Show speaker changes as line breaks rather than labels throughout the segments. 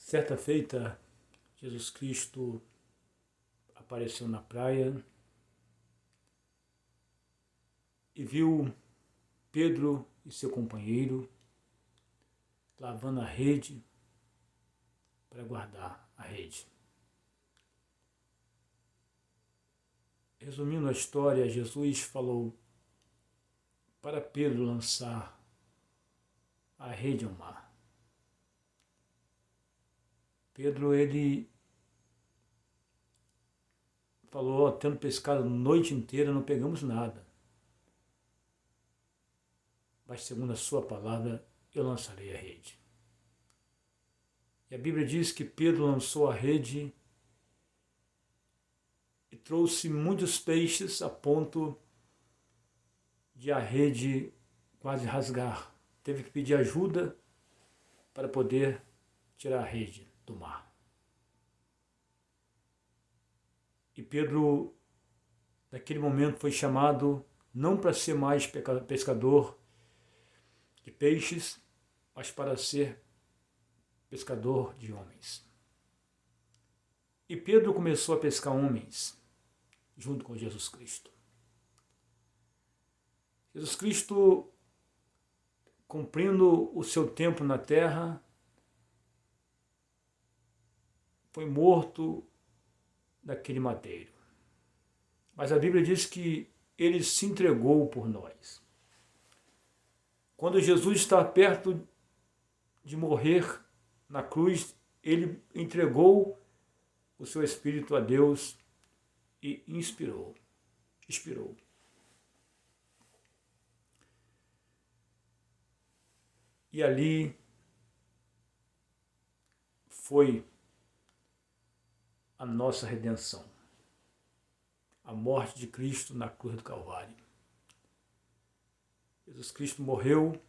Certa feita, Jesus Cristo apareceu na praia e viu Pedro e seu companheiro lavando a rede para guardar a rede. Resumindo a história, Jesus falou para Pedro lançar a rede ao mar. Pedro, ele falou, tendo pescado a noite inteira, não pegamos nada. Mas segundo a sua palavra, eu lançarei a rede. E a Bíblia diz que Pedro lançou a rede e trouxe muitos peixes a ponto de a rede quase rasgar. Teve que pedir ajuda para poder tirar a rede do mar. E Pedro, naquele momento, foi chamado não para ser mais pescador de peixes, mas para ser pescador de homens. E Pedro começou a pescar homens, junto com Jesus Cristo. Jesus Cristo, cumprindo o seu tempo na terra, foi morto daquele madeiro. Mas a Bíblia diz que ele se entregou por nós. Quando Jesus está perto de morrer na cruz, ele entregou o seu espírito a Deus e expirou. E ali foi a nossa redenção, a morte de Cristo na cruz do Calvário. Jesus Cristo morreu,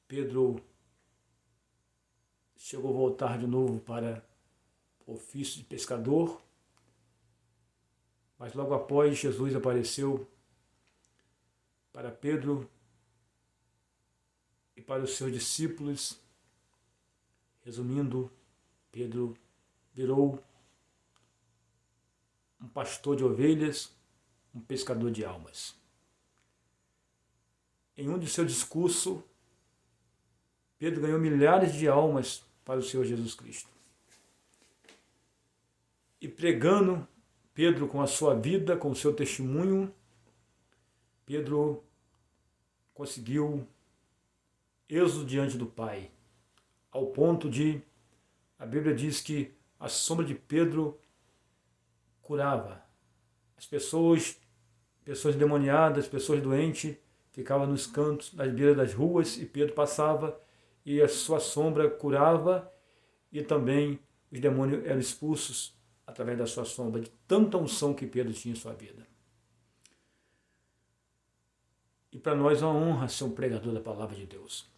Pedro chegou a voltar de novo para o ofício de pescador, mas logo após Jesus apareceu para Pedro e para os seus discípulos. Resumindo, Pedro virou um pastor de ovelhas, um pescador de almas. Em um de seus discursos, Pedro ganhou milhares de almas para o Senhor Jesus Cristo. E pregando, Pedro, com a sua vida, com o seu testemunho, Pedro conseguiu êxodo diante do Pai, ao ponto de, a Bíblia diz que a sombra de Pedro curava. As pessoas endemoniadas, pessoas doentes, ficavam nos cantos, nas beiras das ruas, e Pedro passava e a sua sombra curava, e também os demônios eram expulsos através da sua sombra, de tanta unção que Pedro tinha em sua vida. E para nós é uma honra ser um pregador da palavra de Deus.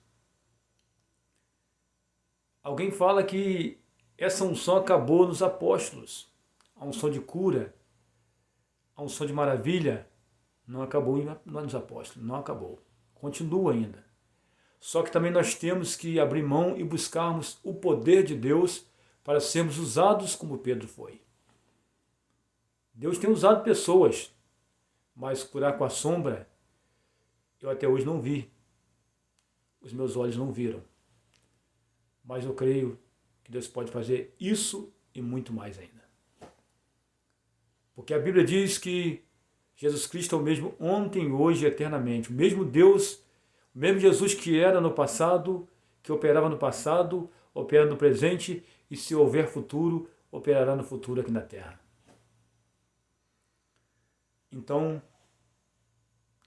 Alguém fala que essa unção acabou nos apóstolos, a unção de cura, a unção de maravilha, não acabou nos apóstolos, não acabou, continua ainda. Só que também nós temos que abrir mão e buscarmos o poder de Deus para sermos usados como Pedro foi. Deus tem usado pessoas, mas curar com a sombra, eu até hoje não vi. Os meus olhos não viram. Mas eu creio que Deus pode fazer isso e muito mais ainda. Porque a Bíblia diz que Jesus Cristo é o mesmo ontem, hoje e eternamente. O mesmo Deus, o mesmo Jesus que era no passado, que operava no passado, opera no presente e, se houver futuro, operará no futuro aqui na terra. Então,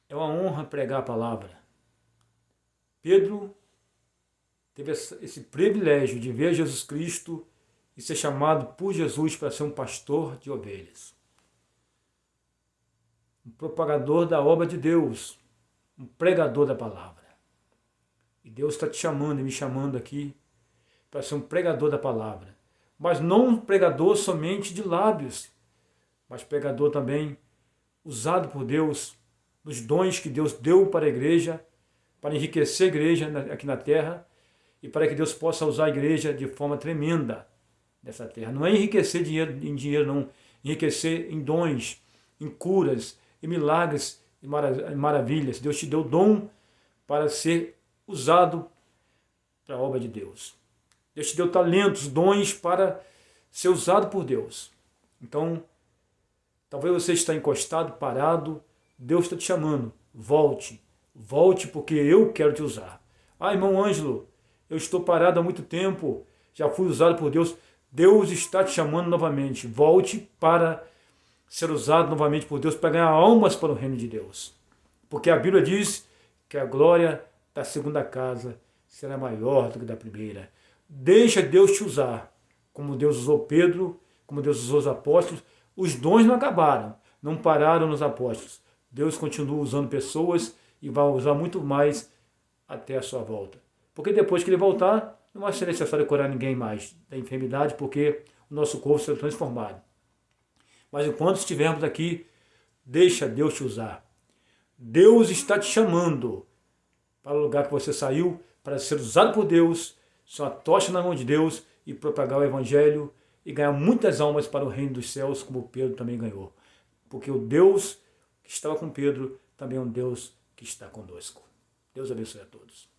é uma honra pregar a palavra. Pedro teve esse privilégio de ver Jesus Cristo e ser chamado por Jesus para ser um pastor de ovelhas. Um propagador da obra de Deus, um pregador da palavra. E Deus está te chamando e me chamando aqui para ser um pregador da palavra. Mas não um pregador somente de lábios, mas pregador também usado por Deus, nos dons que Deus deu para a igreja, para enriquecer a igreja aqui na terra, e para que Deus possa usar a igreja de forma tremenda nessa terra. Não é enriquecer em dinheiro, não. Enriquecer em dons, em curas, em milagres, em maravilhas. Deus te deu dom para ser usado para a obra de Deus. Deus te deu talentos, dons para ser usado por Deus. Então, talvez você está encostado, parado, Deus está te chamando. Volte, volte porque eu quero te usar. Ah, irmão Ângelo, eu estou parado há muito tempo, já fui usado por Deus. Deus está te chamando novamente. Volte para ser usado novamente por Deus, para ganhar almas para o reino de Deus. Porque a Bíblia diz que a glória da segunda casa será maior do que da primeira. Deixa Deus te usar, como Deus usou Pedro, como Deus usou os apóstolos. Os dons não acabaram, não pararam nos apóstolos. Deus continua usando pessoas e vai usar muito mais até a sua volta. Porque depois que ele voltar, não vai ser necessário curar ninguém mais da enfermidade, porque o nosso corpo será transformado. Mas enquanto estivermos aqui, deixa Deus te usar. Deus está te chamando para o lugar que você saiu, para ser usado por Deus, ser uma tocha na mão de Deus e propagar o Evangelho e ganhar muitas almas para o reino dos céus, como Pedro também ganhou. Porque o Deus que estava com Pedro também é um Deus que está conosco. Deus abençoe a todos.